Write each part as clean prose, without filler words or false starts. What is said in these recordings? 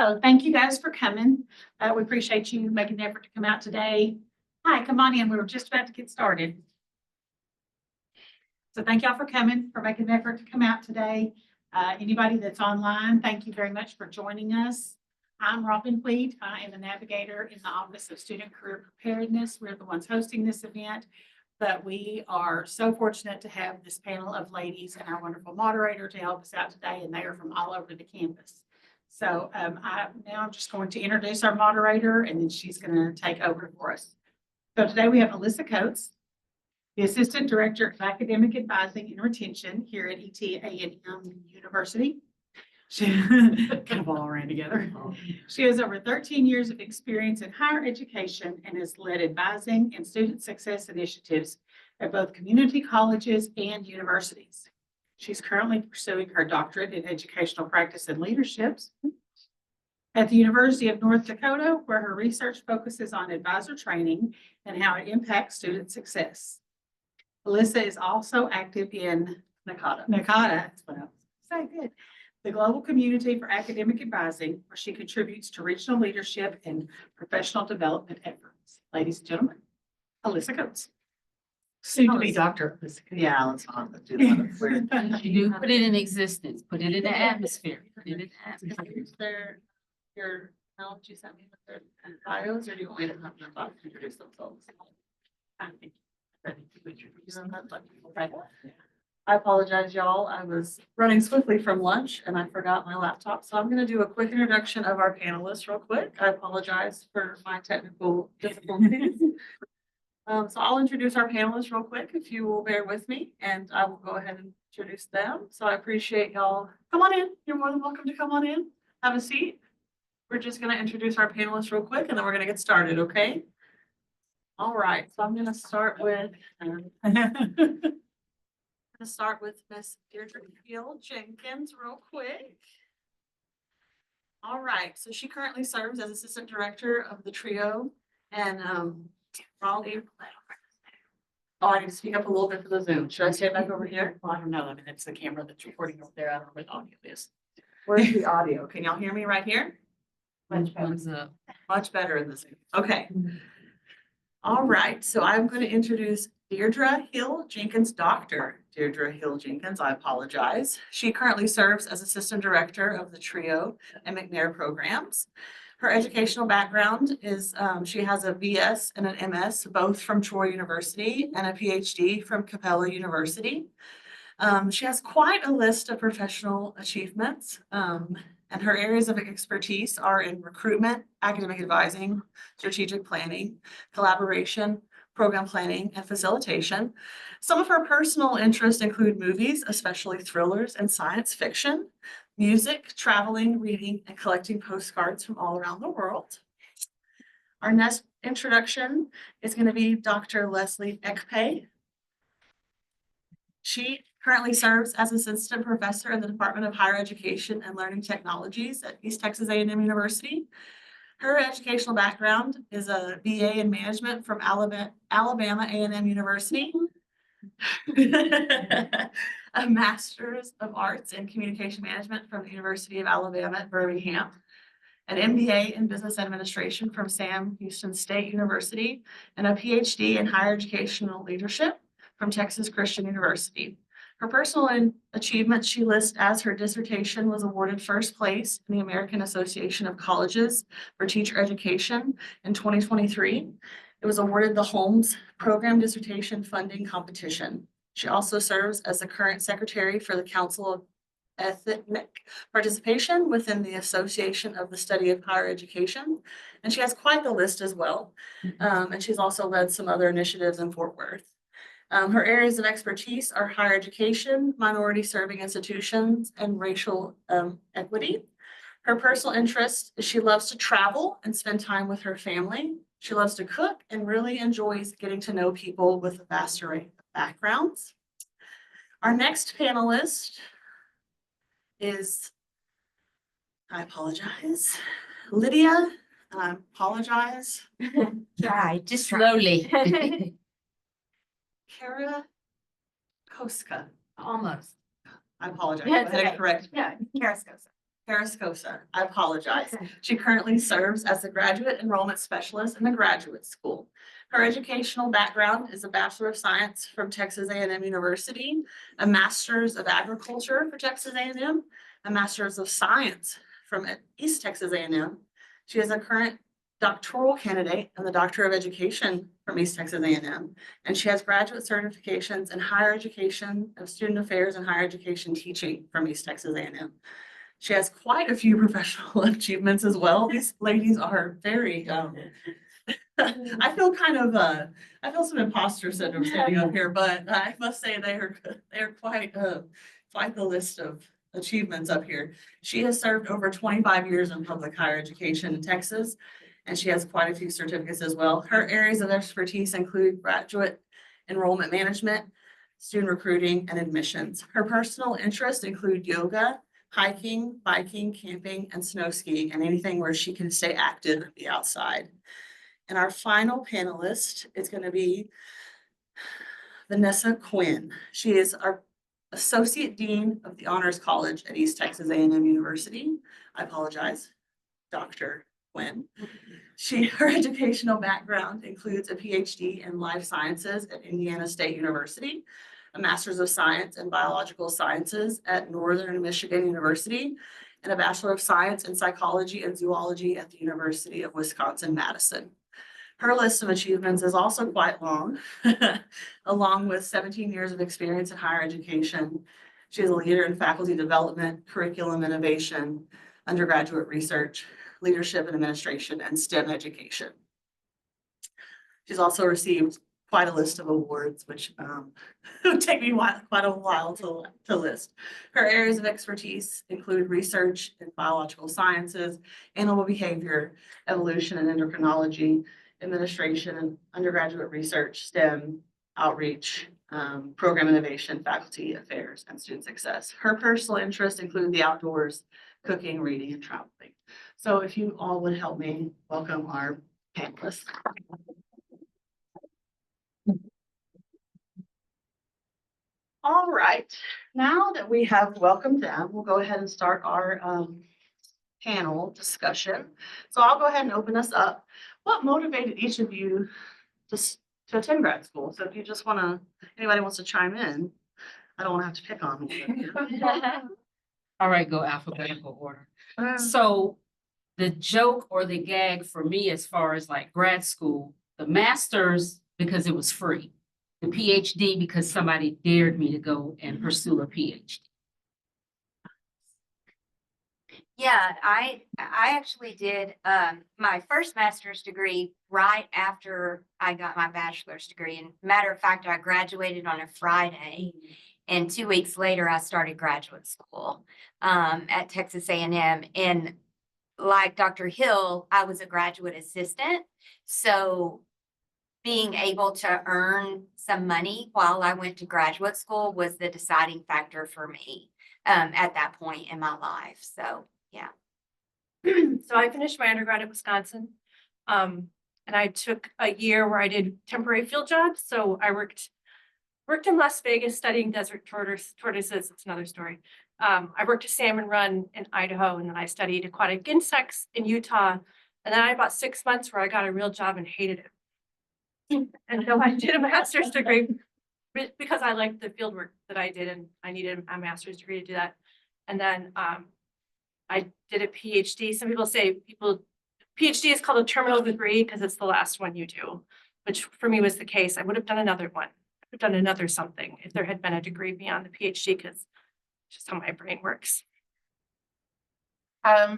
So thank you guys for coming. We appreciate you making the effort to come out today. Hi, come on in. We were just about to get started. So thank y'all for coming, for making the effort to come out today. Anybody that's online, thank you very much for joining us. I'm Robin Wheat. I am a navigator in the Office of Student Career Preparedness. We're the ones hosting this event, but we are so fortunate to have this panel of ladies and our wonderful moderator to help us out today, and they are from all over the campus. So I'm just going to introduce our moderator, and then she's going to take over for us. So today we have Alyssa Coates, the Assistant Director of Academic Advising and Retention here at ETAMU University. She kind of all ran together. She has over 13 years of experience in higher education and has led advising and student success initiatives at both community colleges and universities. She's currently pursuing her doctorate in educational practice and leaderships at the University of North Dakota, where her research focuses on advisor training and how it impacts student success. Alyssa is also active in NACADA. That's what I was saying. Good. The Global Community for Academic Advising, where she contributes to regional leadership and professional development efforts. Ladies and gentlemen, Alyssa Coates. Soon to be Dr. Alyssa. Yeah, let's not do that. You do put it in existence, put it in the atmosphere, put it in the atmosphere. Is there your knowledge you sent me with their bios, or do you want me to have them both introduce themselves? I think ready to introduce them. Right. I apologize, y'all. I was running swiftly from lunch and I forgot my laptop. So I'm going to do a quick introduction of our panelists real quick. I apologize for my technical difficulties. So I'll introduce our panelists real quick, if you will bear with me, and I will go ahead and introduce them. So I appreciate y'all. Come on in. You're more than welcome to come on in. Have a seat. We're just going to introduce our panelists real quick and then we're going to get started, okay? All right. So I'm going to start with Miss Deirdre Hill Jenkins real quick. All right, so she currently serves as Assistant Director of the TRIO and Raleigh. Oh, I need to speak up a little bit for the Zoom. Should I stand back over here? Well, I don't know. I mean, it's the camera that's recording over there. I don't know where the audio is. Where's the audio? Can y'all hear me right here? Thumbs up. Much better in the Zoom. Okay. All right, so I'm going to introduce Deirdre Hill Jenkins, Dr. Deirdre Hill Jenkins. I apologize. She currently serves as Assistant Director of the TRIO and McNair programs. Her educational background is she has a BS and an MS, both from Troy University, and a PhD from Capella University. She has quite a list of professional achievements, and her areas of expertise are in recruitment, academic advising, strategic planning, collaboration, program planning, and facilitation. Some of her personal interests include movies, especially thrillers and science fiction, music, traveling, reading, and collecting postcards from all around the world. Our next introduction is going to be Dr. Leslie Ekpe. She currently serves as Assistant Professor in the Department of Higher Education and Learning Technologies at East Texas A&M University. Her educational background is a BA in Management from Alabama A&M University, a Master's of Arts in Communication Management from the University of Alabama at Birmingham, an MBA in Business Administration from Sam Houston State University, and a PhD in Higher Educational Leadership from Texas Christian University. Her personal achievements she lists as her dissertation was awarded first place in the American Association of Colleges for Teacher Education in 2023. It was awarded the Holmes Program Dissertation Funding Competition. She also serves as the current secretary for the Council of Ethnic Participation within the Association of the Study of Higher Education. And she has quite the list as well. And she's also led some other initiatives in Fort Worth. Her areas of expertise are higher education, minority serving institutions, and racial equity. Her personal interest is she loves to travel and spend time with her family. She loves to cook and really enjoys getting to know people with a vast array of backgrounds. Our next panelist is, I apologize, Lydia, I apologize. Try, just slowly. Kara Koska. Almost. I apologize. Yeah, it's I had it okay. correct. Yeah, Karaskosa. Carrascosa. I apologize. She currently serves as the graduate enrollment specialist in the graduate school. Her educational background is a Bachelor of Science from Texas A&M University, a Master's of Agriculture for Texas A&M, a Master's of Science from East Texas A&M. She is a current doctoral candidate and the Doctor of Education from East Texas A&M, and she has graduate certifications in higher education of student affairs and higher education teaching from East Texas A&M. She has quite a few professional achievements as well. These ladies are very, I feel kind of, I feel some imposter syndrome standing up here, but I must say they're quite the list of achievements up here. She has served over 25 years in public higher education in Texas, and she has quite a few certificates as well. Her areas of expertise include graduate enrollment management, student recruiting, and admissions. Her personal interests include yoga, hiking, biking, camping, and snow skiing, and anything where she can stay active and be outside. And our final panelist is going to be Vanessa Quinn. She is our Associate Dean of the Honors College at East Texas A&M University. I apologize, Dr. Quinn. Her educational background includes a PhD in Life Sciences at Indiana State University, a Master's of Science in Biological Sciences at Northern Michigan University, and a Bachelor of Science in Psychology and Zoology at the University of Wisconsin-Madison. Her list of achievements is also quite long, along with 17 years of experience in higher education. She is a leader in faculty development, curriculum innovation, undergraduate research, leadership and administration, and STEM education. She's also received quite a list of awards, which would take me quite a while to list. Her areas of expertise include research in biological sciences, animal behavior, evolution and endocrinology, administration and undergraduate research, STEM, outreach, program innovation, faculty affairs, and student success. Her personal interests include the outdoors, cooking, reading, and traveling. So if you all would help me welcome our panelists. All right, now that we have welcomed them, we'll go ahead and start our panel discussion. So I'll go ahead and open us up. What motivated each of you to attend grad school? So if you just want to, anybody wants to chime in, I don't want to have to pick on them. All right, go alphabetical order. So the joke or the gag for me, as far as like grad school, the master's because it was free, the PhD because somebody dared me to go and pursue a PhD. Yeah, I actually did my first master's degree right after I got my bachelor's degree. And matter of fact, I graduated on a Friday, and 2 weeks later, I started graduate school at Texas A&M. And like Dr. Hill, I was a graduate assistant, so being able to earn some money while I went to graduate school was the deciding factor for me at that point in my life. So. Yeah. So I finished my undergrad at Wisconsin. And I took a year where I did temporary field jobs. So I worked in Las Vegas studying desert tortoises. It's another story. I worked a salmon run in Idaho, and then I studied aquatic insects in Utah. And then I had about 6 months where I got a real job and hated it. And so I did a master's degree because I liked the field work that I did, and I needed a master's degree to do that. And then I did a PhD. Some people say PhD is called a terminal degree because it's the last one you do, which for me was the case. I would have done another one. I would have done another something if there had been a degree beyond the PhD, because it's just how my brain works.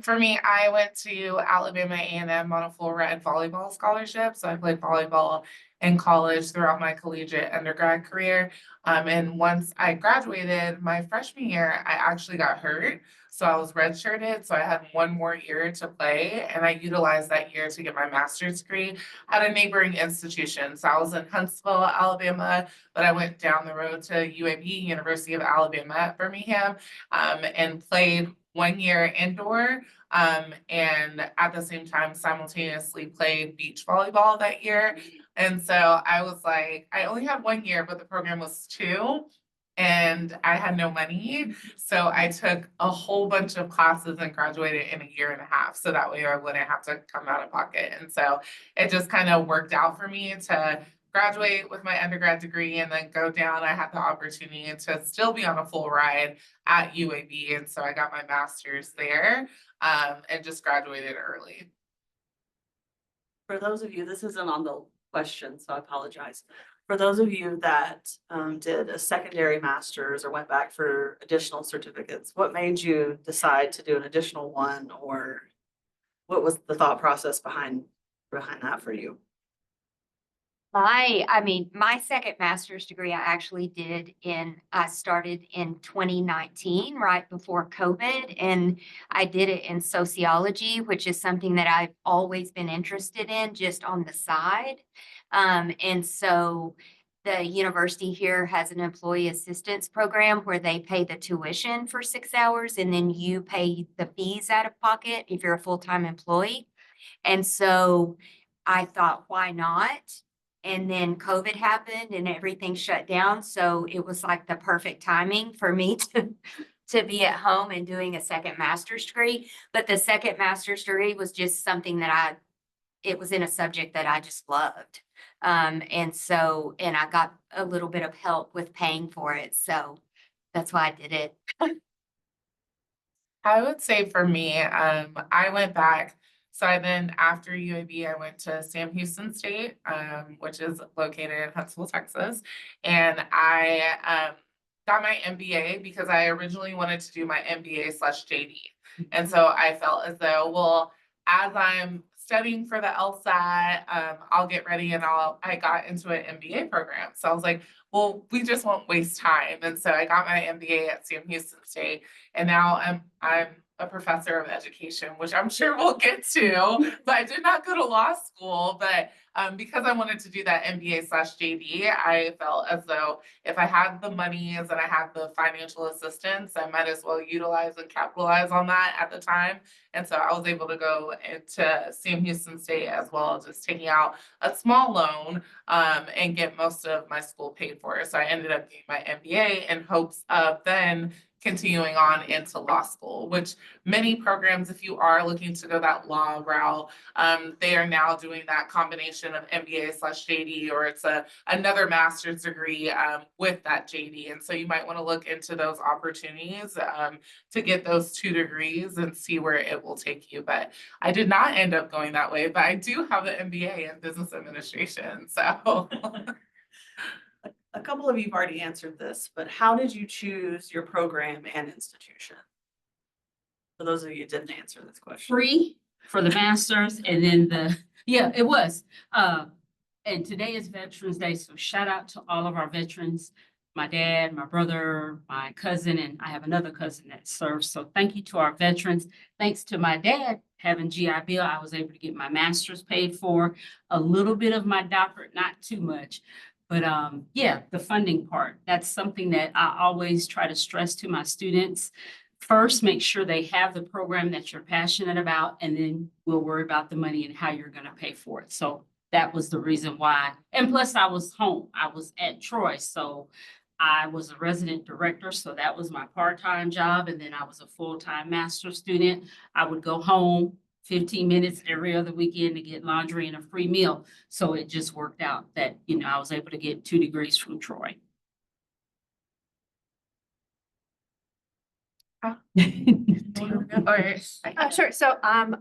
For me, I went to Alabama A&M on a full ride volleyball scholarship. So I played volleyball in college throughout my collegiate undergrad career. And once I graduated my freshman year, I actually got hurt. So I was redshirted. So I had 1 more year to play, and I utilized that year to get my master's degree at a neighboring institution. So I was in Huntsville, Alabama, but I went down the road to UAB, University of Alabama at Birmingham, and played 1 year indoor, and at the same time simultaneously played beach volleyball that year. And so I was like, I only had 1 year, but the program was 2. and I had no money. So I took a whole bunch of classes and graduated in a year and a half. So that way I wouldn't have to come out of pocket. And so it just kind of worked out for me to graduate with my undergrad degree and then go down. I had the opportunity to still be on a full ride at UAB. And so I got my master's there, and just graduated early. For those of you, this isn't on the question, so I apologize. For those of you that did a secondary master's or went back for additional certificates, what made you decide to do an additional one, or what was the thought process behind that for you? My second master's degree I actually I started in 2019, right before COVID, and I did it in sociology, which is something that I've always been interested in just on the side. And so the university here has an employee assistance program where they pay the tuition for 6 hours and then you pay the fees out of pocket if you're a full-time employee. And so I thought, why not? And then COVID happened and everything shut down. So it was like the perfect timing for me to be at home and doing a second master's degree. But the second master's degree was just something that it was in a subject that I just loved. And I got a little bit of help with paying for it. So that's why I did it. I would say for me, I went back. So after UAB, I went to Sam Houston State, which is located in Huntsville, Texas. And I got my MBA because I originally wanted to do my MBA/JD. And so I felt as though, well, as I'm studying for the LSAT, I'll get ready and I got into an MBA program. So I was like, well, we just won't waste time. And so I got my MBA at Sam Houston State, and now I'm a professor of education, which I'm sure we'll get to, but I did not go to law school. But because I wanted to do that MBA/JD, I felt as though if I had the monies and I had the financial assistance, I might as well utilize and capitalize on that at the time. And so I was able to go into Sam Houston State as well, just taking out a small loan and get most of my school paid for. So I ended up getting my MBA in hopes of then continuing on into law school, which many programs, if you are looking to go that law route, they are now doing that combination of MBA/JD, or it's another master's degree with that JD. And so you might want to look into those opportunities to get those 2 degrees and see where it will take you. But I did not end up going that way, but I do have an MBA in business administration. So A couple of you've already answered this, but how did you choose your program and institution? For those of you who didn't answer this question. Free for the masters, and then it was. And today is Veterans Day, so shout out to all of our veterans, my dad, my brother, my cousin, and I have another cousin that serves. So thank you to our veterans. Thanks to my dad having GI Bill, I was able to get my master's paid for, a little bit of my doctorate, not too much. But the funding part, that's something that I always try to stress to my students. First, make sure they have the program that you're passionate about, and then we'll worry about the money and how you're going to pay for it. So that was the reason why. And plus, I was home. I was at Troy. So I was a resident director. So that was my part-time job. And then I was a full-time master's student. I would go home 15 minutes every other weekend to get laundry and a free meal. So it just worked out that, I was able to get 2 degrees from Troy. Sure. So, I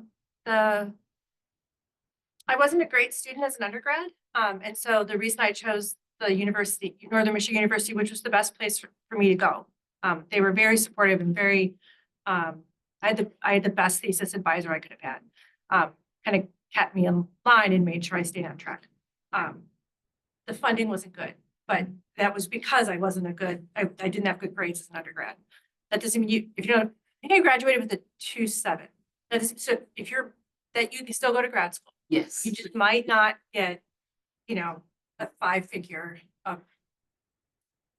wasn't a great student as an undergrad. And so the reason I chose the university, Northern Michigan University, which was the best place for me to go. They were very supportive and very, I had the best thesis advisor I could have had. Kind of kept me in line and made sure I stayed on track. The funding wasn't good, but that was because I didn't have good grades as an undergrad. That doesn't mean if you graduated with a 2.7. So you can still go to grad school. Yes. You just might not get, a 5-figure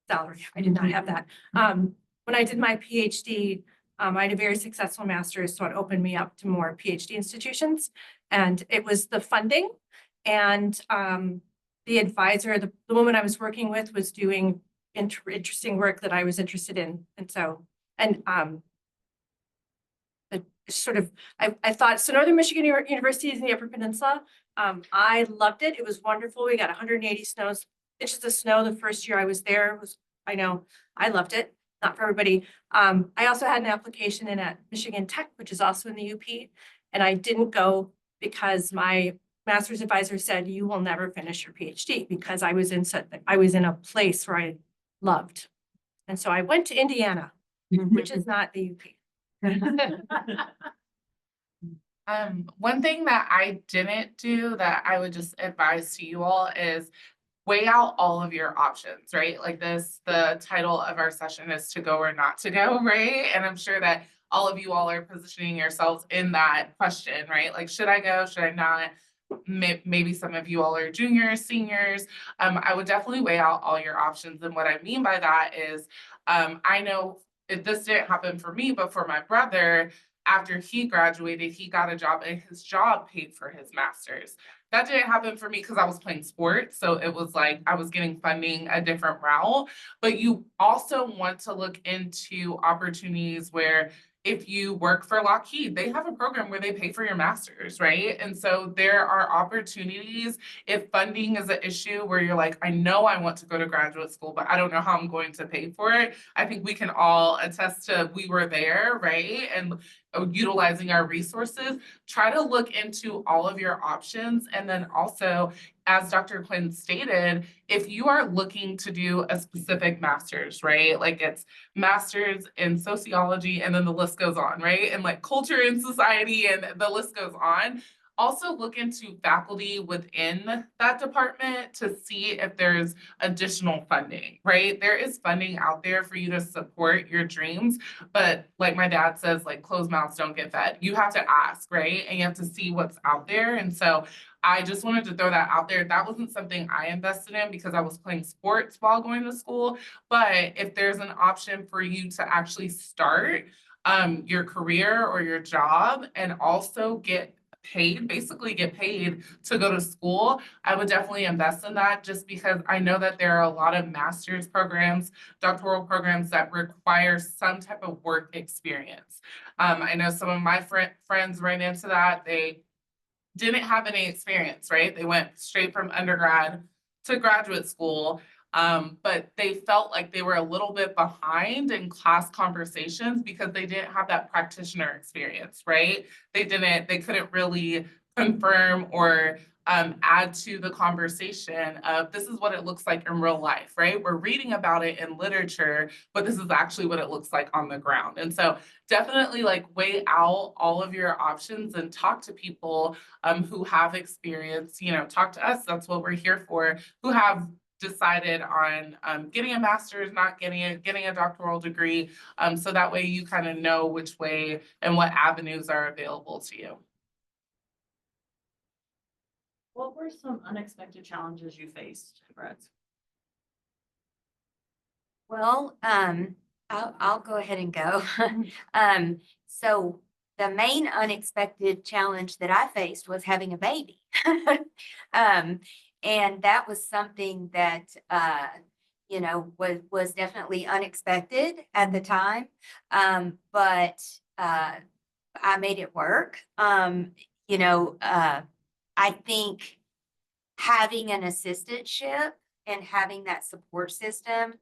salary. I did not have that. When I did my PhD, I had a very successful master's, so it opened me up to more PhD institutions. And it was the funding and the advisor, the woman I was working with was doing interesting work that I was interested in. And so, and sort of, I thought, so Northern Michigan University is in the Upper Peninsula. I loved it. It was wonderful. We got 180 inches of snow the first year I was there. I know, I loved it. Not for everybody. I also had an application in at Michigan Tech, which is also in the UP, and I didn't go because my master's advisor said, you will never finish your PhD, because I was in a place where I loved. And so I went to Indiana, which is not the UP. One thing that I didn't do that I would just advise to you all is weigh out all of your options, right? Like the title of our session is to go or not to go, right? And I'm sure that all of you all are positioning yourselves in that question, right? Like, should I go? Should I not? Maybe some of you all are juniors, seniors. I would definitely weigh out all your options. And what I mean by that is, I know this didn't happen for me, but for my brother, after he graduated, he got a job and his job paid for his master's. That didn't happen for me because I was playing sports. So it was like I was getting funding a different route. But you also want to look into opportunities where if you work for Lockheed, they have a program where they pay for your master's, right? And so there are opportunities if funding is an issue where you're like, I know I want to go to graduate school, but I don't know how I'm going to pay for it. I think we can all attest to we were there, right? And utilizing our resources, try to look into all of your options. And then also, as Dr. Quinn stated, if you are looking to do a specific master's, right? Like it's master's in sociology, and then the list goes on, right? And like culture and society, and the list goes on. Also look into faculty within that department to see if there's additional funding, right? There is funding out there for you to support your dreams, but like my dad says, like closed mouths don't get fed. You have to ask, right? And you have to see what's out there. And so I just wanted to throw that out there. That wasn't something I invested in because I was playing sports while going to school. But if there's an option for you to actually start your career or your job and also basically get paid to go to school, I would definitely invest in that, just because I know that there are a lot of master's programs, doctoral programs that require some type of work experience. I know some of my friends ran into that. They didn't have any experience, right? They went straight from undergrad to graduate school. But they felt like they were a little bit behind in class conversations because they didn't have that practitioner experience, right? They couldn't really confirm or add to the conversation of this is what it looks like in real life, right? We're reading about it in literature, but this is actually what it looks like on the ground. And so definitely like weigh out all of your options and talk to people who have experience, talk to us. That's what we're here for, who have decided on getting a master's, not getting a doctoral degree. So that way you kind of know which way and what avenues are available to you. What were some unexpected challenges you faced, Brad? Well, I'll go ahead and go. So the main unexpected challenge that I faced was having a baby. And that was something that, was definitely unexpected at the time. But I made it work. I think having an assistantship and having that support system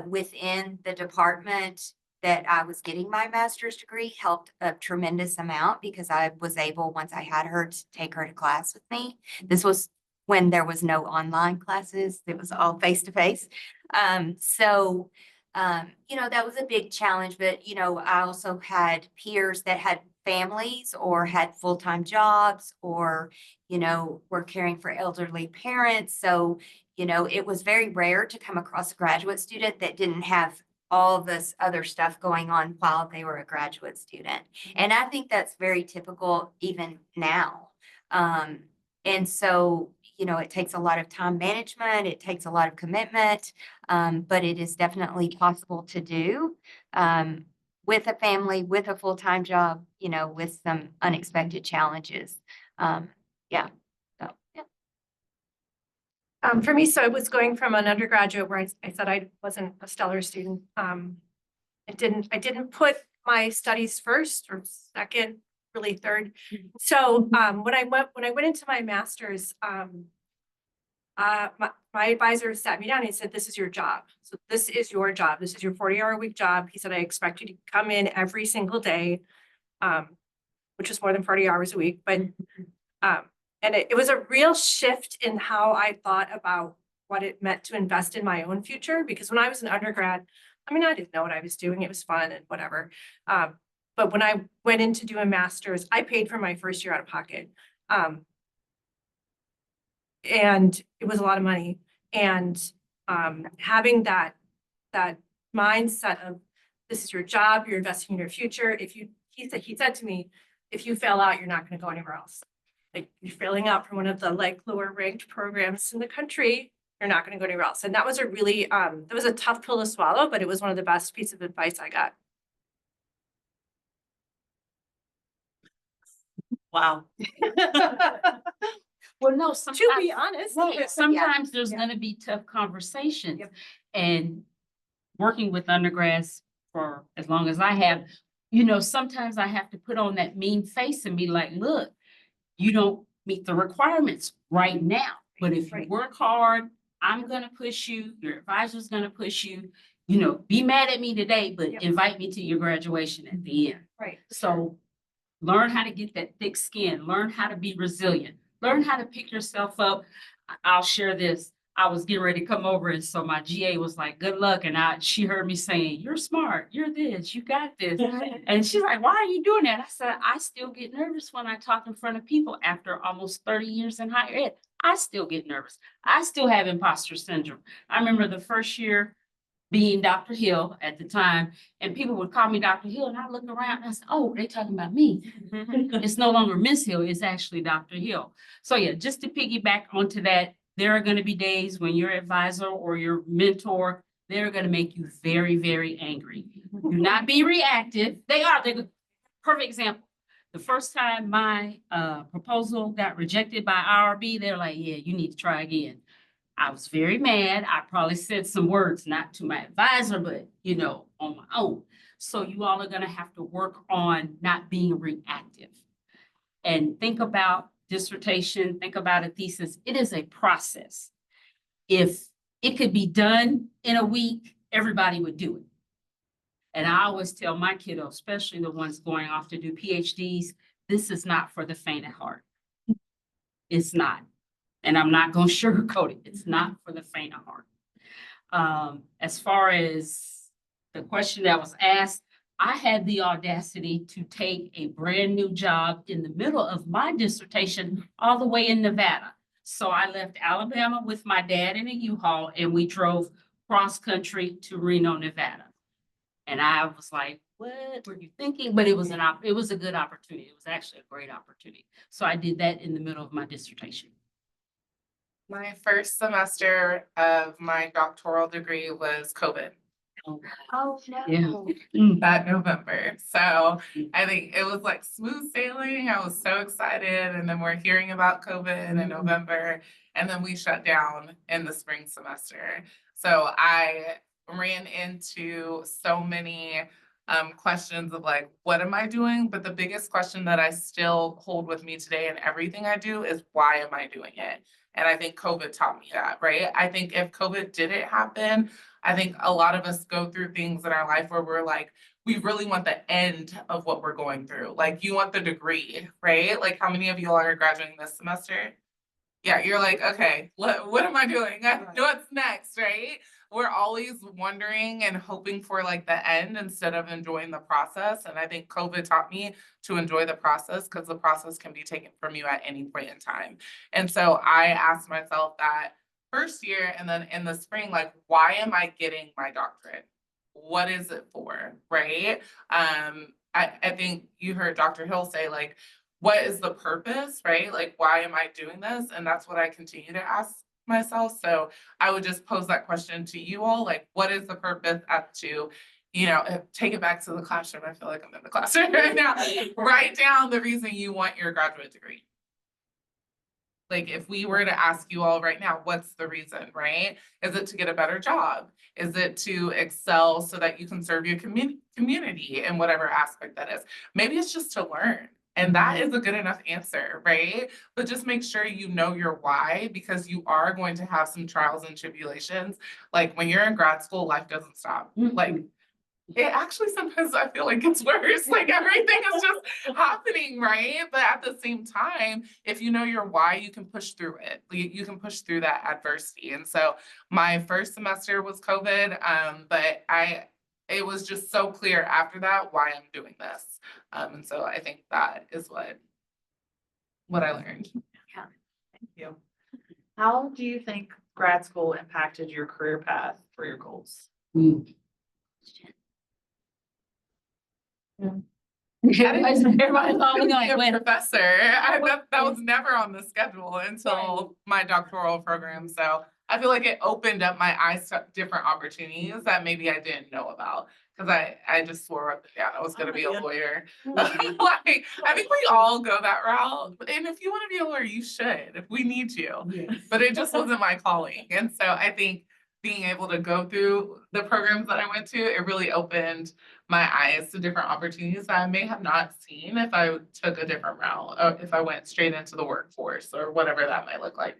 within the department that I was getting my master's degree helped a tremendous amount, because I was able, once I had her, to take her to class with me. This was when there was no online classes. It was all face-to-face. So that was a big challenge, but, I also had peers that had families or had full-time jobs or, were caring for elderly parents. So, it was very rare to come across a graduate student that didn't have all this other stuff going on while they were a graduate student. And I think that's very typical even now. And so, it takes a lot of time management, it takes a lot of commitment, but it is definitely possible to do with a family, with a full-time job, with some unexpected challenges. So, yeah. For me, so it was going from an undergraduate where I said I wasn't a stellar student. I didn't put my studies first or second, really third. So when I went into my master's, my advisor sat me down and he said, "This is your job. So this is your job. This is your 40-hour-a-week job." He said, "I expect you to come in every single day," which is more than 40 hours a week. But and it was a real shift in how I thought about what it meant to invest in my own future. Because when I was an undergrad, I mean, I didn't know what I was doing. It was fun and whatever. But when I went in to do a master's, I paid for my first year out of pocket. And it was a lot of money. And having that mindset of this is your job, you're investing in your future. He said to me, if you fail out, you're not going to go anywhere else. Like you're failing out from one of the like lower ranked programs in the country, you're not going to go anywhere else. And that was a really, that was a tough pill to swallow, but it was one of the best pieces of advice I got. Wow. Well, no, To sometimes. be honest. Right, sometimes there's Yeah. gonna be tough conversations. Yep. And working with undergrads for as long as I have, sometimes I have to put on that mean face and be like, look, you don't meet the requirements right now. But if you Right. work hard, I'm gonna push you, your advisor's gonna push you, be mad at me today, but Yep. invite me to your graduation at the end. Right. So learn how to get that thick skin, learn how to be resilient, learn how to pick yourself up. I'll share this. I was getting ready to come over, and so my GA was like, good luck. And she heard me saying, you're smart, you're this, you got this. And she's like, why are you doing that? I said, I still get nervous when I talk in front of people after almost 30 years in higher ed. I still get nervous. I still have imposter syndrome. I remember the first year being Dr. Hill at the time, and people would call me Dr. Hill, and I look around and I said, oh, they talking about me. It's no longer Miss Hill, it's actually Dr. Hill. So yeah, just to piggyback onto that, there are going to be days when your advisor or your mentor, they're going to make you very, very angry. Do not be reactive. They're perfect example. The first time my proposal got rejected by IRB, they're like, yeah, you need to try again. I was very mad. I probably said some words, not to my advisor, but on my own. So you all are going to have to work on not being reactive and think about dissertation, think about a thesis. It is a process. If it could be done in a week, everybody would do it. And I always tell my kiddos, especially the ones going off to do PhDs, this is not for the faint at heart. It's not. And I'm not going to sugarcoat it. It's not for the faint of heart. As far as the question that was asked, I had the audacity to take a brand new job in the middle of my dissertation all the way in Nevada. So I left Alabama with my dad in a U-Haul, and we drove cross country to Reno, Nevada. And I was like, what were you thinking? But it was a good opportunity. It was actually a great opportunity. So I did that in the middle of my dissertation. My first semester of my doctoral degree was COVID. Oh, no. Yeah. That November. So I think it was like smooth sailing. I was so excited. And then we're hearing about COVID in November. And then we shut down in the spring semester. So I ran into so many questions of like, what am I doing? But the biggest question that I still hold with me today in everything I do is why am I doing it? And I think COVID taught me that, right? I think if COVID didn't happen, I think a lot of us go through things in our life where we're like, we really want the end of what we're going through. Like you want the degree, right? Like how many of you are graduating this semester? Yeah, you're like, okay, what am I doing? What's next, right? We're always wondering and hoping for like the end instead of enjoying the process. And I think COVID taught me to enjoy the process because the process can be taken from you at any point in time. And so I asked myself that first year and then in the spring, like, why am I getting my doctorate? What is it for, right? I think you heard Dr. Hill say like, what is the purpose, right? Like, why am I doing this? And that's what I continue to ask myself. So I would just pose that question to you all, like, what is the purpose as to, take it back to the classroom. I feel like I'm in the classroom right now. Write down the reason you want your graduate degree. Like, if we were to ask you all right now, what's the reason, right? Is it to get a better job? Is it to excel so that you can serve your community in whatever aspect that is? Maybe it's just to learn. And that is a good enough answer, right? But just make sure you know your why, because you are going to have some trials and tribulations. Like, when you're in grad school, life doesn't stop. Like, it actually sometimes I feel like it's worse. Like, everything is just happening, right? But at the same time, if you know your why, you can push through it. You can push through that adversity. And so my first semester was COVID, but it was just so clear after that why I'm doing this. And so I think that is what I learned. Thank you. How do you think grad school impacted your career path for your goals? Everybody's all Be going, a "When?" professor. That was never on the schedule until my doctoral program. So I feel like it opened up my eyes to different opportunities that maybe I didn't know about. Because I just swore up and down I was going to be a lawyer. Like, I think we all go that route. And if you want to be a lawyer, you should, if we need you. But it just wasn't my calling. And so I think being able to go through the programs that I went to, it really opened my eyes to different opportunities that I may have not seen if I took a different route, or if I went straight into the workforce or whatever that might look like.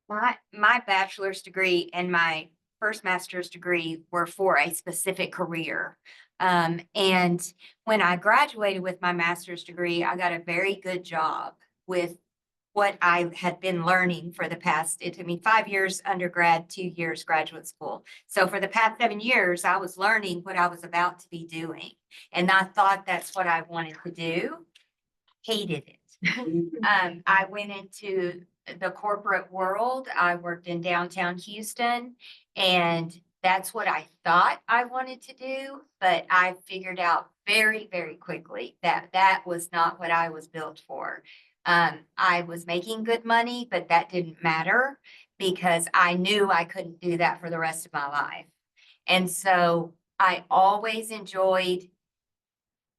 My bachelor's degree and my first master's degree were for a specific career. And when I graduated with my master's degree, I got a very good job with what I had been learning for the past, it took me 5 years undergrad, 2 years graduate school. So for the past 7 years, I was learning what I was about to be doing. And I thought that's what I wanted to do. Hated it. I went into the corporate world. I worked in downtown Houston, and that's what I thought I wanted to do. But I figured out very, very quickly that that was not what I was built for. I was making good money, but that didn't matter because I knew I couldn't do that for the rest of my life. And so I always enjoyed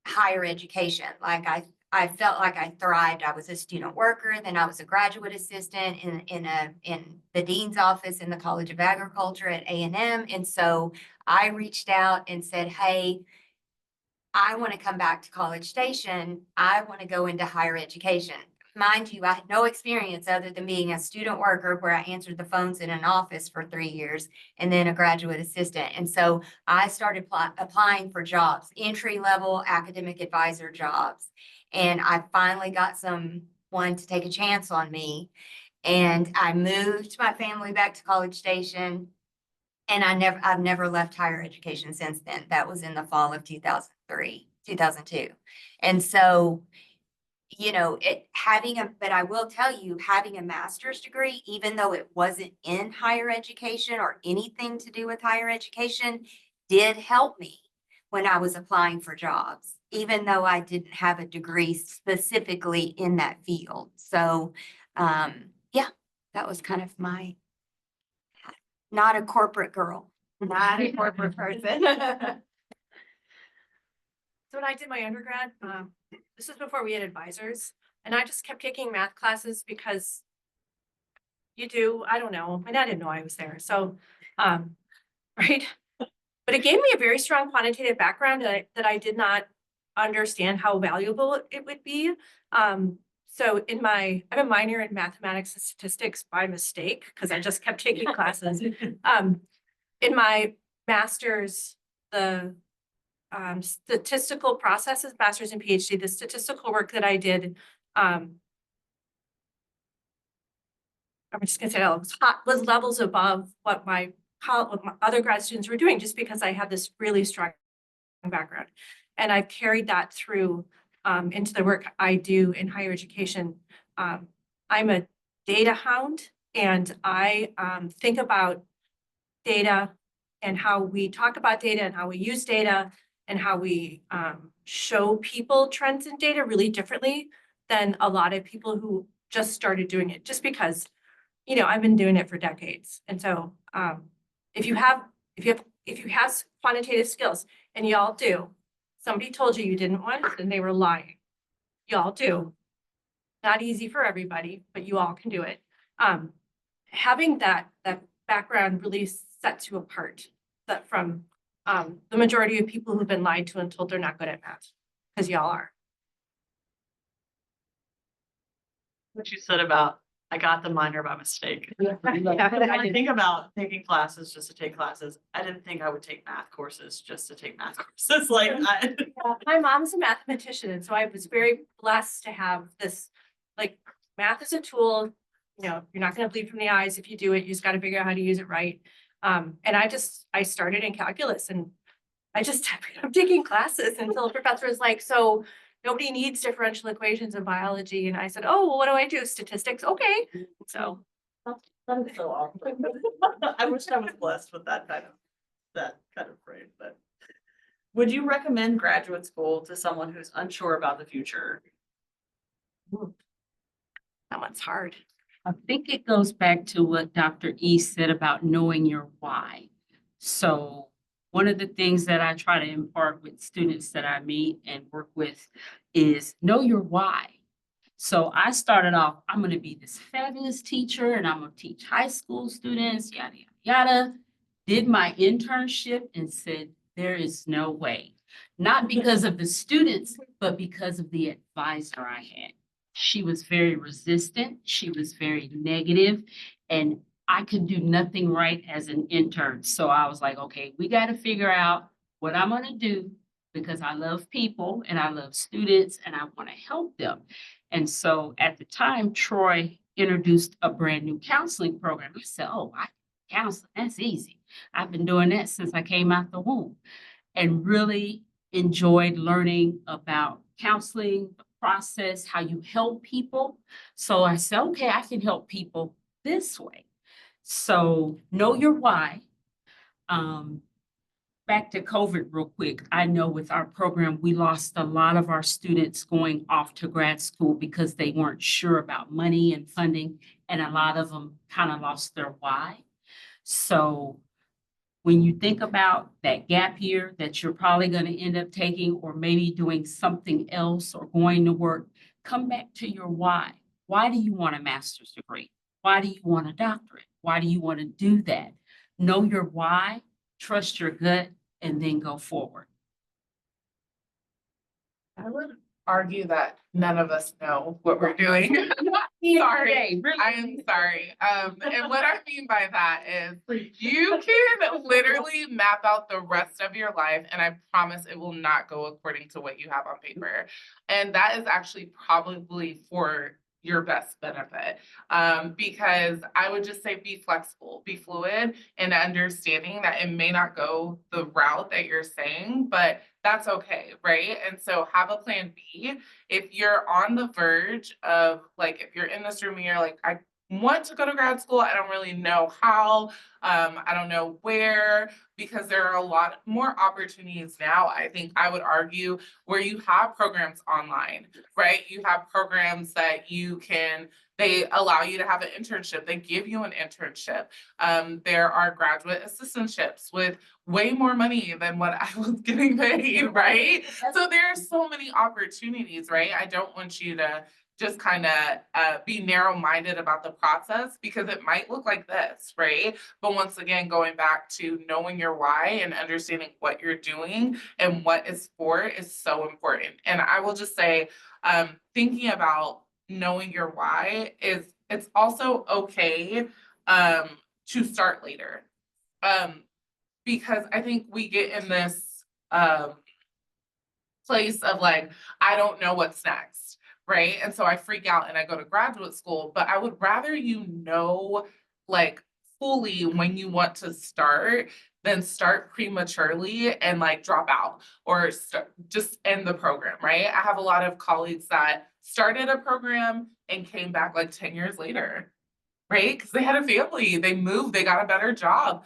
higher education. Like I felt like I thrived. I was a student worker, then I was a graduate assistant in the dean's office in the College of Agriculture at A&M. And so I reached out and said, hey, I want to come back to College Station. I want to go into higher education. Mind you, I had no experience other than being a student worker where I answered the phones in an office for 3 years and then a graduate assistant. And so I started applying for jobs, entry-level academic advisor jobs. And I finally got someone to take a chance on me. And I moved my family back to College Station. And I've never left higher education since then. That was in the fall of 2002. And so, you know, but I will tell you, having a master's degree, even though it wasn't in higher education or anything to do with higher education, did help me when I was applying for jobs, even though I didn't have a degree specifically in that field. So, yeah, that was kind of not a corporate girl, not a corporate person. So when I did my undergrad, this was before we had advisors, and I just kept taking math classes because I don't know, my dad didn't know I was there, so, right? But it gave me a very strong quantitative background that I did not understand how valuable it would be. So I have a minor in mathematics and statistics by mistake, because I just kept taking classes. In my master's, the statistical processes, master's and PhD, the statistical work that I did, I'm just gonna say that was levels above what my other grad students were doing, just because I had this really strong background. And I've carried that through into the work I do in higher education. I'm a data hound, and I think about data and how we talk about data and how we use data and how we show people trends in data really differently than a lot of people who just started doing it, just because, you know, I've been doing it for decades. And so if you have quantitative skills, and y'all do, somebody told you you didn't want it, and they were lying. Y'all do. not easy for everybody, but you all can do it. Having that background really sets you apart from the majority of people who've been lied to and told they're not good at math, because y'all are. What you said about, I got the minor by mistake. Yeah, I I did. think about taking classes just to take classes. I didn't think I would take math courses just to take math courses. Like, My mom's a mathematician, and so I was very blessed to have this, like, math is a tool. You know, you're not gonna bleed from the eyes if you do it. You just gotta figure out how to use it right. And I started in calculus, and I just I'm taking classes until a professor was like, so nobody needs differential equations in biology. And I said, oh, well, what do I do? Statistics? Okay. So that's so awkward. I wish I was blessed with that kind of frame, but. Would you recommend graduate school to someone who's unsure about the future? that one's hard. I think it goes back to what Dr. E said about knowing your why. So one of the things that I try to impart with students that I meet and work with is know your why. So I started off, I'm going to be this fabulous teacher and I'm going to teach high school students, yada, yada, yada. Did my internship and said, there is no way. Not because of the students, but because of the advisor I had. She was very resistant. She was very negative, and I could do nothing right as an intern. So I was like, okay, we got to figure out what I'm going to do because I love people and I love students and I want to help them. And so at the time, Troy introduced a brand new counseling program. I said, oh, I counsel, that's easy. I've been doing that since I came out the womb and really enjoyed learning about counseling, the process, how you help people. So I said, okay, I can help people this way. So know your why. Back to COVID real quick. I know with our program, we lost a lot of our students going off to grad school because they weren't sure about money and funding, and a lot of them kind of lost their why. So when you think about that gap year that you're probably going to end up taking, or maybe doing something else or going to work, come back to your why. Why do you want a master's degree? Why do you want a doctorate? Why do you want to do that? Know your why, trust your gut, and then go forward. I would argue that none of us know what we're doing. Sorry, I am sorry. And what I mean by that is you can literally map out the rest of your life, and I promise it will not go according to what you have on paper. And that is actually probably for your best benefit. Because I would just say be flexible, be fluid, and understanding that it may not go the route that you're saying, but that's okay, right? And so have a plan B. If you're on the verge of, like, if you're in this room and you're like, I want to go to grad school, I don't really know how, I don't know where, because there are a lot more opportunities now, I think I would argue, where you have programs online, right? You have programs that you can, they allow you to have an internship. They give you an internship. There are graduate assistantships with way more money than what I was getting paid, right? So there are so many opportunities, right? I don't want you to just kind of be narrow-minded about the process, because it might look like this, right? But once again, going back to knowing your why and understanding what you're doing and what it's for is so important. And I will just say, thinking about knowing your why is, it's also okay to start later. Because I think we get in this place of like, I don't know what's next, right? And so I freak out and I go to graduate school, but I would rather you know, like, fully when you want to start than start prematurely and like drop out or just end the program, right? I have a lot of colleagues that started a program and came back like 10 years later, right? Because they had a family, they moved, they got a better job.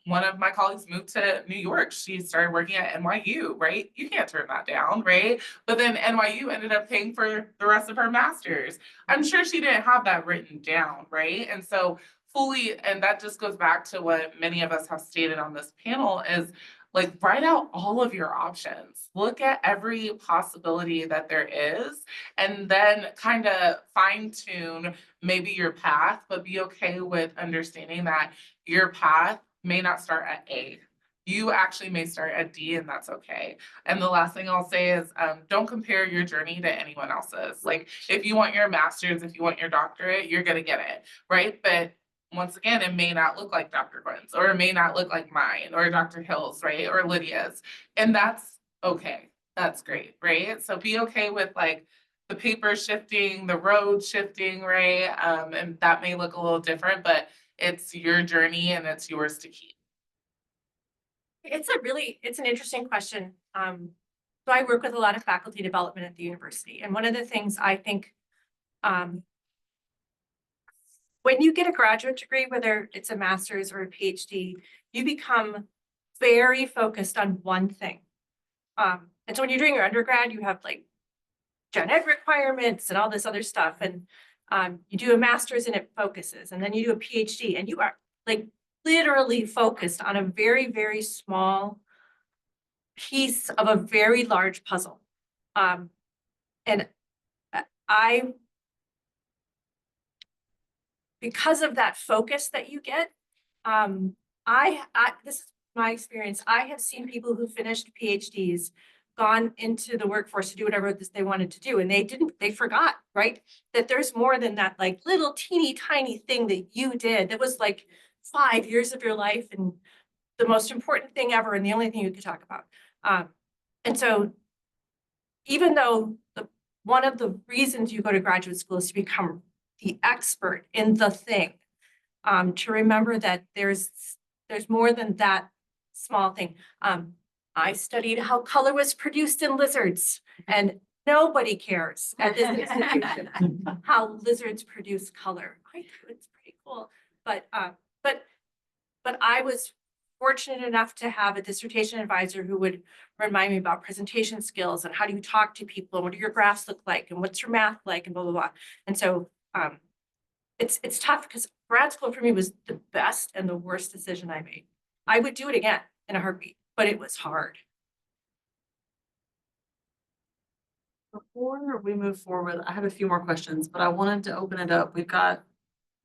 One of my colleagues moved to New York. She started working at NYU, right? You can't turn that down, right? But then NYU ended up paying for the rest of her master's. I'm sure she didn't have that written down, right? And so fully, and that just goes back to what many of us have stated on this panel is like write out all of your options. Look at every possibility that there is, and then kind of fine tune maybe your path, but be okay with understanding that your path may not start at A. You actually may start at D, and that's okay. And the last thing I'll say is don't compare your journey to anyone else's. Like if you want your master's, if you want your doctorate, you're gonna get it, right? But once again, it may not look like Dr. Quinn's, or it may not look like mine, or Dr. Hill's, right? Or Lydia's. And that's okay. That's great, right? So be okay with like the paper shifting, the road shifting, right? And that may look a little different, but it's your journey and it's yours to keep. It's an interesting question. So I work with a lot of faculty development at the university, and one of the things I think, when you get a graduate degree, whether it's a master's or a PhD, you become very focused on one thing. And so when you're doing your undergrad, you have like gen ed requirements and all this other stuff, and you do a master's and it focuses, and then you do a PhD and you are like literally focused on a very, very small piece of a very large puzzle. And because of that focus that you get, this is my experience. I have seen people who finished PhDs, gone into the workforce to do whatever they wanted to do, and they forgot, right? That there's more than that like little teeny tiny thing that you did that was like 5 years of your life and the most important thing ever and the only thing you could talk about. And so even though one of the reasons you go to graduate school is to become the expert in the thing, to remember that there's more than that small thing. I studied how color was produced in lizards, and nobody cares at this institution how lizards produce color. I do, it's pretty cool. But I was fortunate enough to have a dissertation advisor who would remind me about presentation skills and how do you talk to people and what do your graphs look like and what's your math like and blah, blah, blah. And so it's tough because grad school for me was the best and the worst decision I made. I would do it again in a heartbeat, but it was hard. Before we move forward, I have a few more questions, but I wanted to open it up. We've got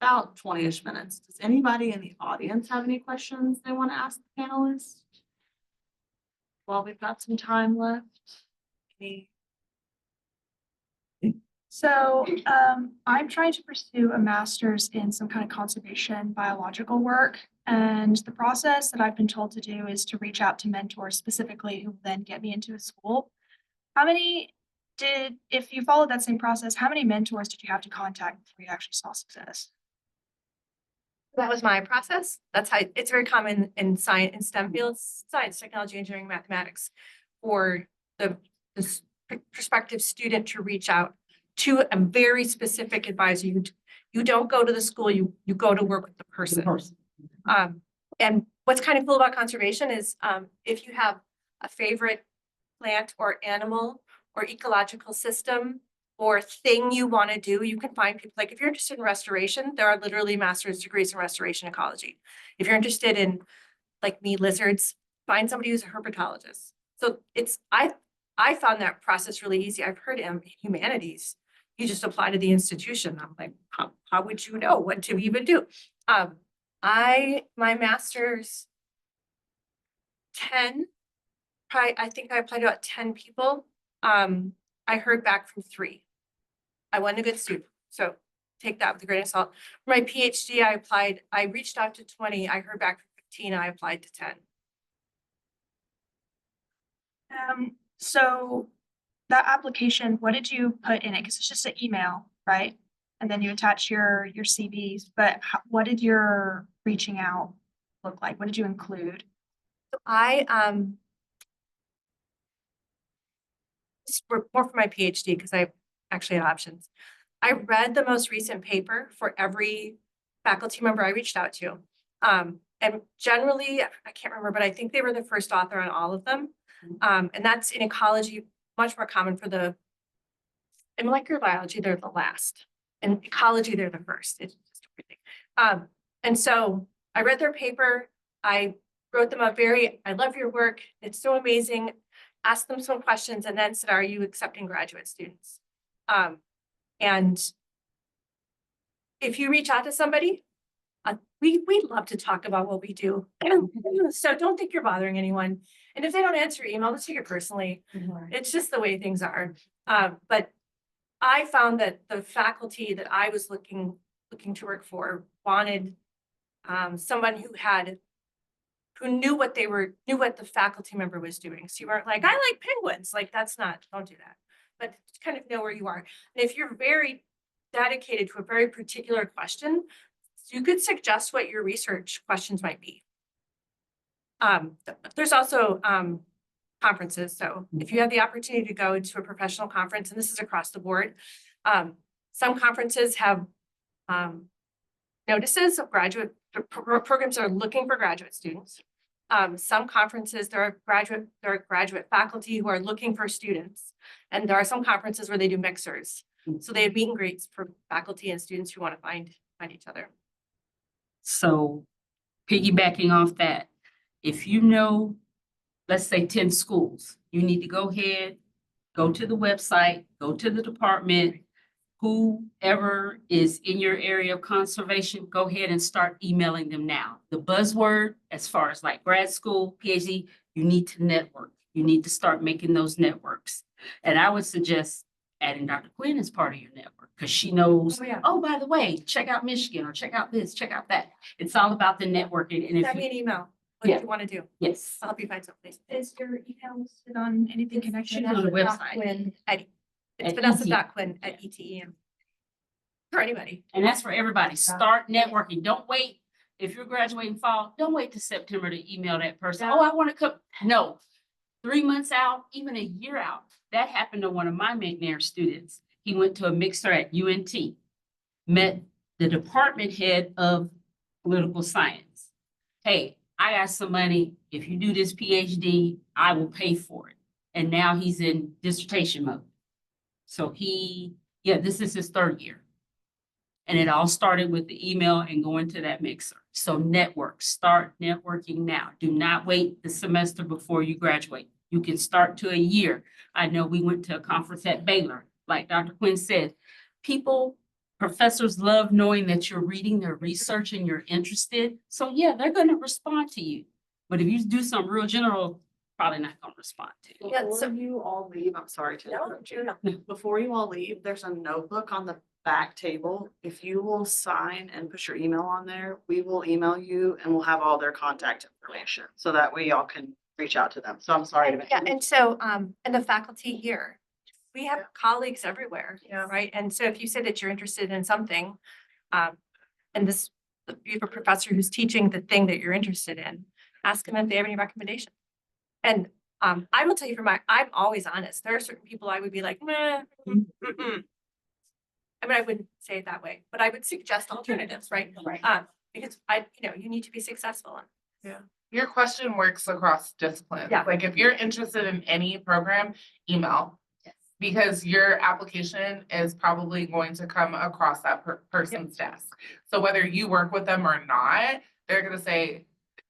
about 20-ish minutes. Does anybody in the audience have any questions they want to ask the panelists? Well, we've got some time left. So I'm trying to pursue a master's in some kind of conservation biological work. And the process that I've been told to do is to reach out to mentors specifically who will then get me into a school. If you followed that same process, how many mentors did you have to contact before you actually saw success? That was my process. That's how it's very common in science, in STEM fields, science, technology, engineering, mathematics, for the prospective student to reach out to a very specific advisor. You don't go to the school, you go to work with the person. And what's kind of cool about conservation is if you have a favorite plant or animal or ecological system or thing you want to do, you can find people. Like if you're interested in restoration, there are literally master's degrees in restoration ecology. If you're interested in, like me, lizards, find somebody who's a herpetologist. So I found that process really easy. I've heard in humanities, you just apply to the institution. I'm like, how would you know what to even do? My master's, I think I applied to about 10 people. I heard back from 3. I wasn't a good student, so take that with a grain of salt. For my PhD, I reached out to 20, I heard back from 15, I applied to 10. So that application, what did you put in it? Because it's just an email, right? And then you attach your CVs, but what did your reaching out look like? What did you include? So more for my PhD because I actually had options. I read the most recent paper for every faculty member I reached out to. And generally, I can't remember, but I think they were the first author on all of them. And that's in ecology, much more common for in molecular biology, they're the last. In ecology, they're the first. It's just everything. And so I read their paper. I wrote them I love your work. It's so amazing. Asked them some questions and then said, are you accepting graduate students? And if you reach out to somebody, we love to talk about what we do. So don't think you're bothering anyone. And if they don't answer your email, don't take it personally. It's just the way things are. But I found that the faculty that I was looking to work for wanted someone who knew what the faculty member was doing. So you weren't like, I like penguins. Like don't do that. But kind of know where you are. And if you're very dedicated to a very particular question, you could suggest what your research questions might be. There's also conferences. So if you have the opportunity to go to a professional conference, and this is across the board, some conferences have notices of programs are looking for graduate students. Some conferences, there are graduate faculty who are looking for students. And there are some conferences where they do mixers. So they have meet and greets for faculty and students who want to find each other. So piggybacking off that, if you know, let's say 10 schools, you need to go ahead, go to the website, go to the department, whoever is in your area of conservation, go ahead and start emailing them now. The buzzword, as far as like grad school, PhD, you need to network. You need to start making those networks. And I would suggest adding Dr. Quinn as part of your network because she knows, oh, by the way, check out Michigan or check out this, check out that. It's all about the networking. And if Send me you, an email. What do you want to do? yes, I'll help you find someplace. Is your email listed on anything connected? on the website. It's At Vanessa.Quinn@ETEM. For anybody. And that's for everybody. Start networking. Don't wait. If you're graduating fall, don't wait to September to email that person. Oh, I want to come. No, 3 months out, even a year out. That happened to one of my McNair students. He went to a mixer at UNT, met the department head of political science. Hey, I got some money. If you do this PhD, I will pay for it. And now he's in dissertation mode. So this is his 3rd year. And it all started with the email and going to that mixer. So network, start networking now. Do not wait the semester before you graduate. You can start to a year. I know we went to a conference at Baylor, like Dr. Quinn said. Professors love knowing that you're reading their research and you're interested. So yeah, they're going to respond to you. But if you do something real general, probably not going to respond to you. Before you all leave, I'm sorry to interrupt you. Before you all leave, there's a notebook on the back table. If you will sign and put your email on there, we will email you and we'll have all their contact information. So that way y'all can reach out to them. So I'm sorry to. Yeah, and so, and the faculty here, we have colleagues everywhere, right? And so if you say that you're interested in something, and you have a professor who's teaching the thing that you're interested in, ask them if they have any recommendation. And I will tell you I'm always honest. There are certain people I would be like, meh, I mean, I wouldn't say it that way, but I would suggest alternatives, right? Because you need to be successful. Yeah. Your question works across disciplines. Yeah. Like if you're interested in any program, email. Yes. Because your application is probably going to come across that person's desk. So whether you work with them or not, they're going to say,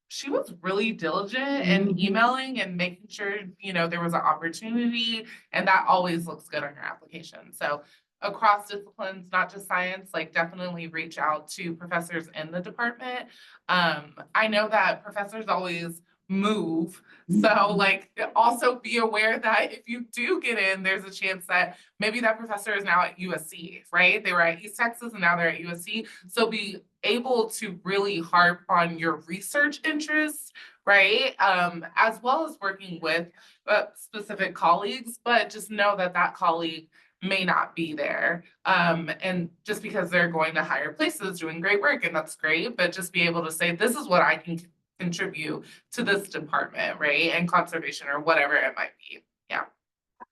she was really diligent in emailing and making sure, there was an opportunity, and that always looks good on your application. So across disciplines, not just science, like definitely reach out to professors in the department. I know that professors always move. So also be aware that if you do get in, there's a chance that maybe that professor is now at USC, right? They were at East Texas and now they're at USC. So be able to really harp on your research interests, right? As well as working with specific colleagues, but just know that that colleague may not be there. And just because they're going to higher places doing great work, and that's great, but just be able to say, this is what I can contribute to this department, right? And conservation or whatever it might be. Yeah.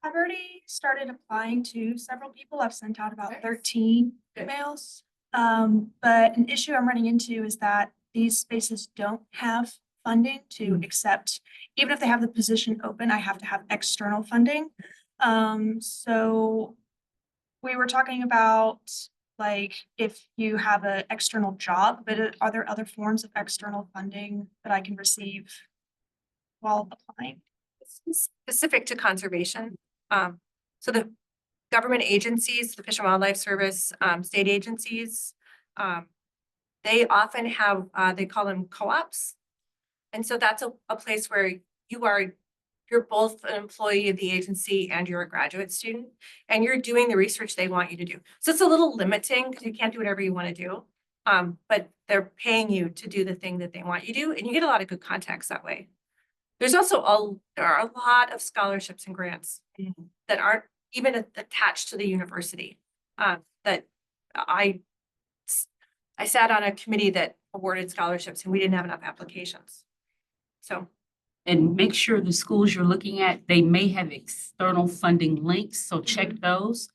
I've already started applying to several people. I've sent out about 13 emails. But an issue I'm running into is that these spaces don't have funding to accept, even if they have the position open, I have to have external funding. So we were talking about like if you have an external job, but are there other forms of external funding that I can receive while applying? Specific to conservation. So the government agencies, the Fish and Wildlife Service, state agencies, they often have, they call them co-ops. And so that's a place where you're both an employee of the agency and you're a graduate student, and you're doing the research they want you to do. So it's a little limiting because you can't do whatever you want to do. But they're paying you to do the thing that they want you to do, and you get a lot of good contacts that way. There's also there are a lot of scholarships and grants that aren't even attached to the university. That I sat on a committee that awarded scholarships and we didn't have enough applications. So. And make sure the schools you're looking at, they may have external funding links, so check those.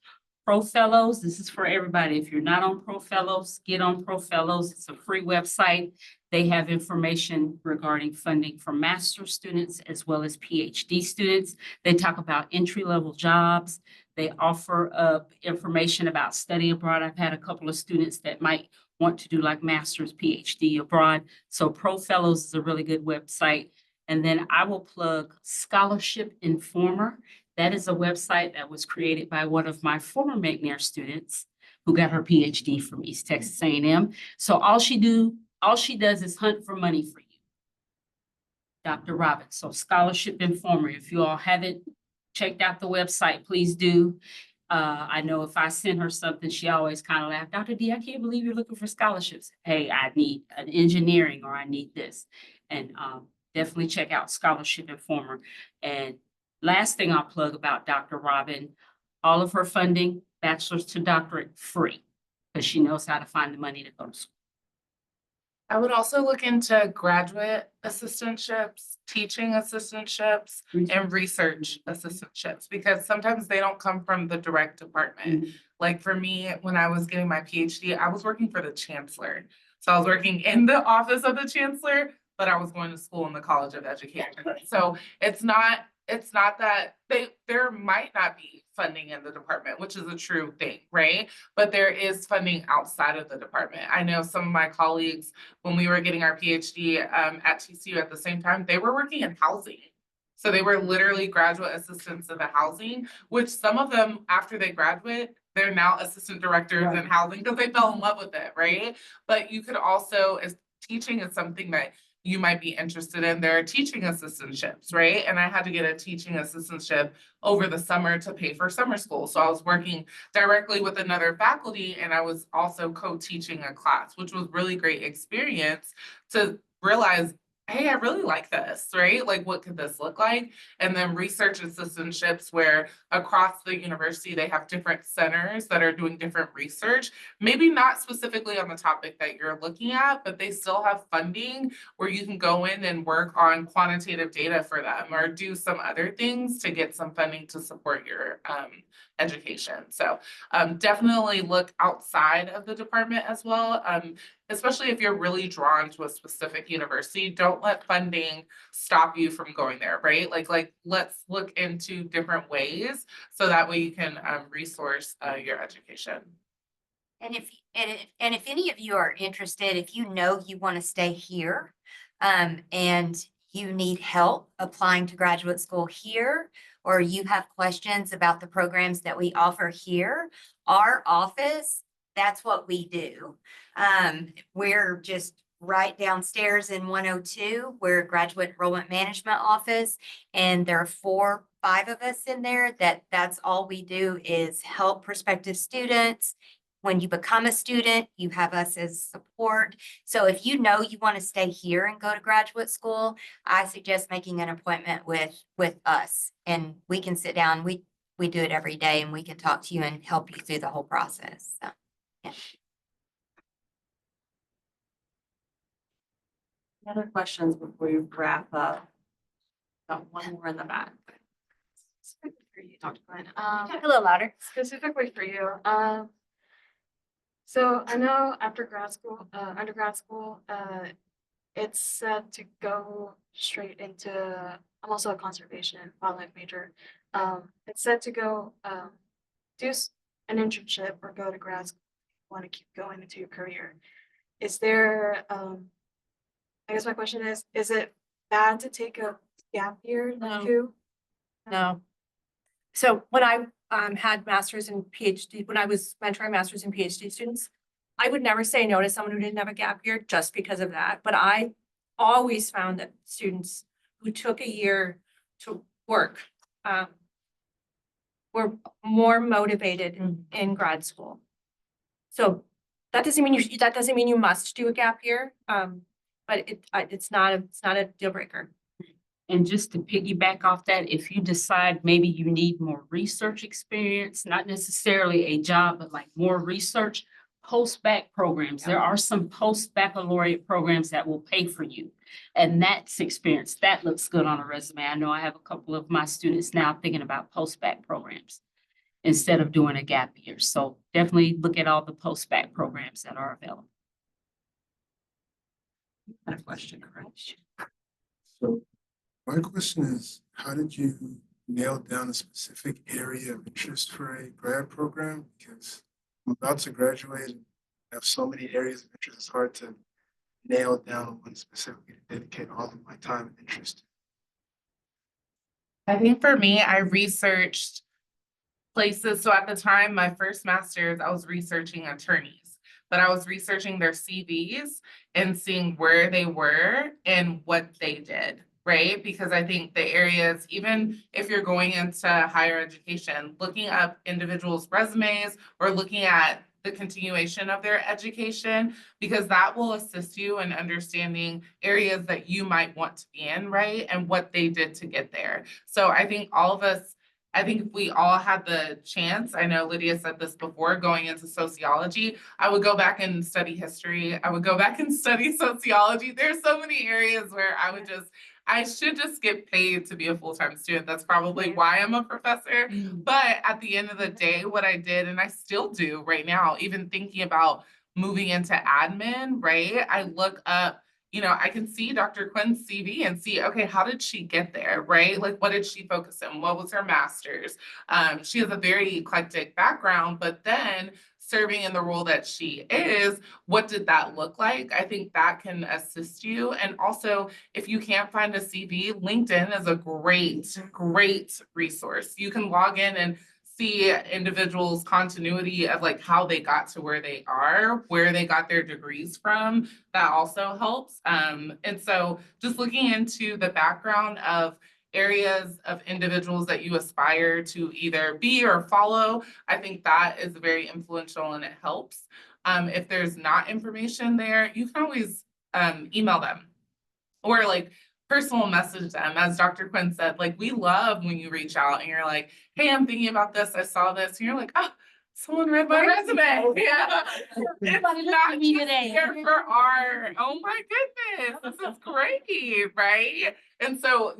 Pro Fellows, this is for everybody. If you're not on Pro Fellows, get on Pro Fellows. It's a free website. They have information regarding funding for master's students as well as PhD students. They talk about entry-level jobs. They offer up information about study abroad. I've had a couple of students that might want to do like master's, PhD abroad. So Pro Fellows is a really good website. And then I will plug Scholarship Informer. That is a website that was created by one of my former McNair students who got her PhD from East Texas A&M. So all she does is hunt for money for you. Dr. Robbins. So Scholarship Informer. If you all haven't checked out the website, please do. I know if I send her something, she always kind of laughed, Dr. D, I can't believe you're looking for scholarships. Hey, I need an engineering or I need this. And definitely check out Scholarship Informer. And last thing I'll plug about Dr. Robin, all of her funding, bachelor's to doctorate, free, because she knows how to find the money to go to school. I would also look into graduate assistantships, teaching assistantships, and research assistantships, because sometimes they don't come from the direct department. Like for me, when I was getting my PhD, I was working for the chancellor. So I was working in the office of the chancellor, but I was going to school in the College of Education. So it's not that there might not be funding in the department, which is a true thing, right? But there is funding outside of the department. I know some of my colleagues, when we were getting our PhD at TCU at the same time, they were working in housing. So they were literally graduate assistants in the housing, which some of them, after they graduate, they're now assistant directors in housing because they fell in love with it, right? But you could also, as teaching is something that you might be interested in. There are teaching assistantships, right? And I had to get a teaching assistantship over the summer to pay for summer school. So I was working directly with another faculty and I was also co-teaching a class, which was really great experience to realize, hey, I really like this, right? Like, what could this look like? And then research assistantships where across the university, they have different centers that are doing different research, maybe not specifically on the topic that you're looking at, but they still have funding where you can go in and work on quantitative data for them or do some other things to get some funding to support your education. So definitely look outside of the department as well. Especially if you're really drawn to a specific university, don't let funding stop you from going there, right? Like let's look into different ways so that way you can resource your education. And if any of you are interested, if you know you want to stay here, and you need help applying to graduate school here, or you have questions about the programs that we offer here, our office, that's what we do. We're just right downstairs in 102. We're a graduate enrollment management office, and there are 5 of us in there. That's all we do is help prospective students. When you become a student, you have us as support. So if you know you want to stay here and go to graduate school, I suggest making an appointment with us, and we can sit down. We do it every day, and we can talk to you and help you through the whole process. So, yeah. Any other questions before we wrap up? Got one more in the back. Specifically for you, Dr. Glenn. Talk a little louder. Specifically for you. So I know after undergrad school, it's set to go straight into, I'm also a conservation wildlife major. It's set to go do an internship or go to grad school want to keep going into your career. Is there, I guess my question is it bad to take a gap year No. too? No. So when I had masters and PhD, when I was mentoring masters and PhD students, I would never say no to someone who didn't have a gap year just because of that. But I always found that students who took a year to work were more motivated in grad school. So that doesn't mean you must do a gap year. But it's not a deal breaker. And just to piggyback off that, if you decide maybe you need more research experience, not necessarily a job, but like more research, post-bac programs. There are some post-baccalaureate programs that will pay for you. And that's experience. That looks good on a resume. I know I have a couple of my students now thinking about post-bac programs instead of doing a gap year. So definitely look at all the post-bac programs that are available. Got a question, correct? So my question is, how did you nail down a specific area of interest for a grad program? Because I'm about to graduate and have so many areas of interest, it's hard to nail down one specifically to dedicate all of my time and interest. I think for me, I researched places. So at the time, my first master's, I was researching attorneys, but I was researching their CVs and seeing where they were and what they did, right? Because I think the areas, even if you're going into higher education, looking up individuals' resumes or looking at the continuation of their education, because that will assist you in understanding areas that you might want to be in, right? And what they did to get there. So I think if we all had the chance, I know Lydia said this before, going into sociology, I would go back and study history. I would go back and study sociology. There's so many areas where I should just get paid to be a full-time student. That's probably why I'm a professor. But at the end of the day, what I did, and I still do right now, even thinking about moving into admin, right? I look up, I can see Dr. Quinn's CV and see, okay, how did she get there, right? Like, what did she focus on? What was her master's? She has a very eclectic background, but then serving in the role that she is, what did that look like? I think that can assist you. And also, if you can't find a CV, LinkedIn is a great resource. You can log in and see individuals' continuity of like how they got to where they are, where they got their degrees from. That also helps. And so just looking into the background of areas of individuals that you aspire to either be or follow, I think that is very influential and it helps. If there's not information there, you can always email them or like personal message them. As Dr. Quinn said, like, we love when you reach out and you're like, hey, I'm thinking about this, I saw this, and you're like, oh, someone read my resume. Yeah. It's not here for our, oh my goodness, this is great, right? And so,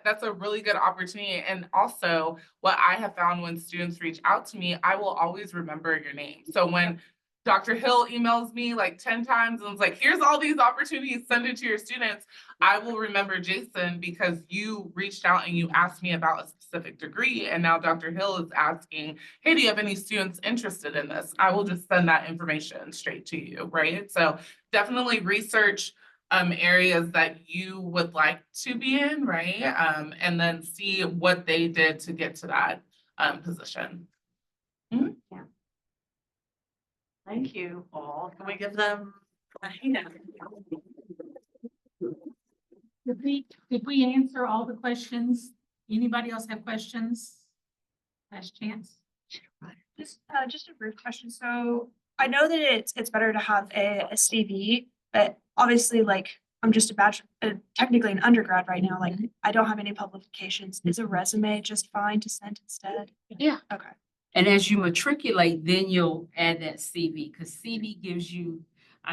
that's a really good opportunity. And also what I have found when students reach out to me, I will always remember your name. So when Dr. Hill emails me like 10 times and it's like, here's all these opportunities, send it to your students. I will remember Jason because you reached out and you asked me about a specific degree. And now Dr. Hill is asking, hey, do you have any students interested in this? I will just send that information straight to you, right? So definitely research areas that you would like to be in, right? And then see what they did to get to that position. Thank you all. Can we give them a hand? Did we answer all the questions? Anybody else have questions? Last chance. Just a brief question. So I know that it's better to have a CV, but obviously, like, I'm just a bachelor, technically an undergrad right now. Like, I don't have any publications. Is a resume just fine to send instead? Yeah. Okay. And as you matriculate, then you'll add that CV because CV gives you,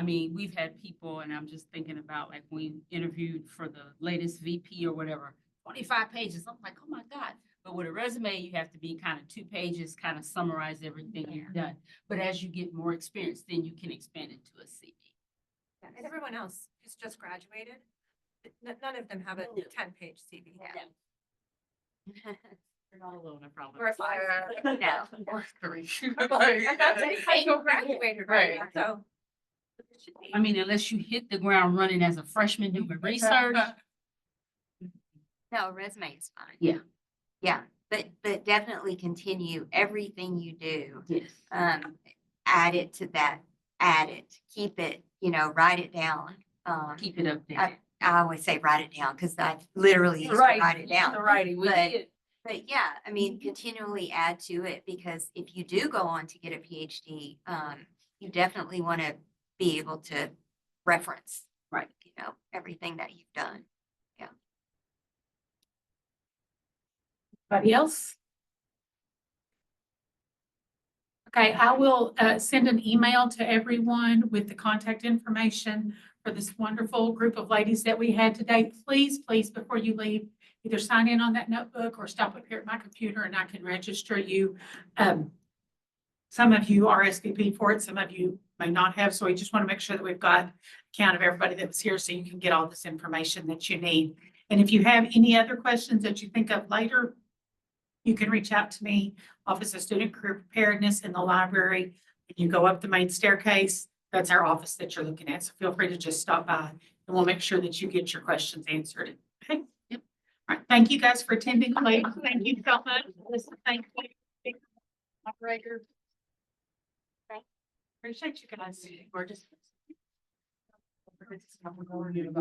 we've had people, and I'm just thinking about like we interviewed for the latest VP or whatever, 25 pages. I'm like, oh my God. But with a resume, you have to be kind of 2 pages, kind of summarize everything you've done. But as you get more experience, then you can expand it to a CV. Yeah, and everyone else who's just graduated, none of them have a 10-page CV. Yeah. You're not alone, I promise. Or 5. No. Or 3. I graduated, right? Right. So. I mean, unless you hit the ground running as a freshman doing research. No, resume is fine. Yeah. Yeah, but definitely continue everything you do. Yes. Add it to that, add it, keep it, write it down. Keep it updated. I always say write it down because I literally used to Right. write it down. The writing, we But- did. But yeah, I mean, continually add to it because if you do go on to get a PhD, you definitely want to be able to reference, Right. everything that you've done. Anybody else? Okay, I will send an email to everyone with the contact information for this wonderful group of ladies that we had today. Please, please, before you leave, either sign in on that notebook or stop up here at my computer and I can register you. Some of you RSVP for it, some of you may not have, so we just want to make sure that we've got count of everybody that was here so you can get all this information that you need. And if you have any other questions that you think of later, you can reach out to me, Office of Student Career Preparedness in the library. If you go up the main staircase, that's our office that you're looking at. So feel free to just stop by and we'll make sure that you get your questions answered. Okay. Yep. All right. Thank you guys for attending. Ladies. Thank you so much. Listen, thank you. Operator. Appreciate you guys. We're just.